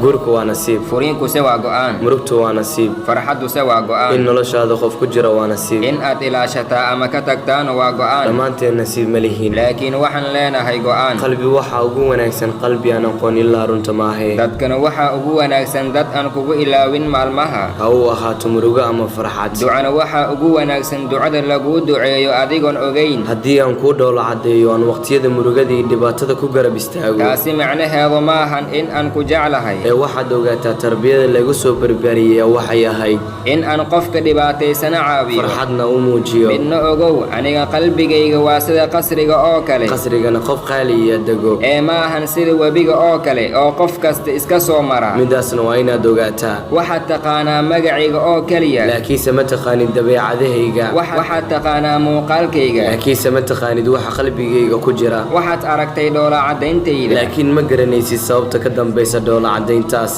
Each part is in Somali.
guurku waa nasiib, furiinku se waa go'aan, murugtu waa nasiib, farxaddu se waa in go'aan, noloshaada qof ku jira waa nasiib. in aad ilaashataa ama ka tagtaana waa go'aan. dhammaanteen nasiib ma lihiin, laakiin waxaan leenahay go'aan. qalbi waxaa ugu wanaagsan qalbi aan aqoon ilaa runta maahe. dadkana waxaa ugu wanaagsan dad aan kugu ilaawin maalmaha. ha uu ahaato murugo ama farxad, ducana waxaa ugu wanaagsan ducada laguu duceeyo adigoon ogayn. haddii aan kuu dhowlo caddeeyo aan waqtiyada murugada iyo dhibaatada ku garab istaago, taasi macnaheedu maahan in aan ku jeclahay, ee waxaad ogaataa tarbiyada lagu soo barbaariyey waxay ahayd in aan qofka dhibaataysana caawiyo, farxadna u muujiyo. midna ogow aniga qalbigayga waa sida qasriga oo kale, qasrigana qof qaali iyo dego, ee ma ahan sida webiga oo kale oo qof kasta iska soo mara. midaasna waa inaad ogaataa. waxaad taqaanaa magacayga oo keliya, laakiinse ma taqaanid dabeecadahayga, waxaad taqaanaa muuqaalkayga, laakiinse ma taqaanid waxa qalbigayga ku jira, waxaad aragtay dhoola caddayntayda, laakiin ma garanaysid sababta ka dambaysa dhoola caddayntaas.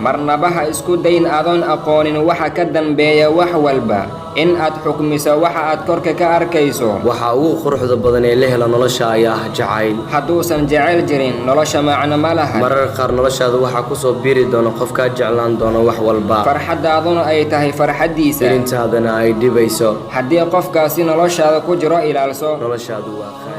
marnaba ha isku dayn adoon aqoonin waxa ka dambeeya wax walba in aad xukmiso waxa aad korka ka arkayso. waxa ugu quruxda badan ee la hela nolosha ayaa ah jacayl. hadduusan jecel jirin nolosha macno ma laha. marar qaar noloshaada waxaa ku soo biiri doona qof kaa jeclaan doona wax walba, farxaddaaduna ay tahay farxaddiisa, irintaadana ay dhibayso. haddii qofkaasi noloshaada ku jiro ilaalso. noloshaadu waa qaali.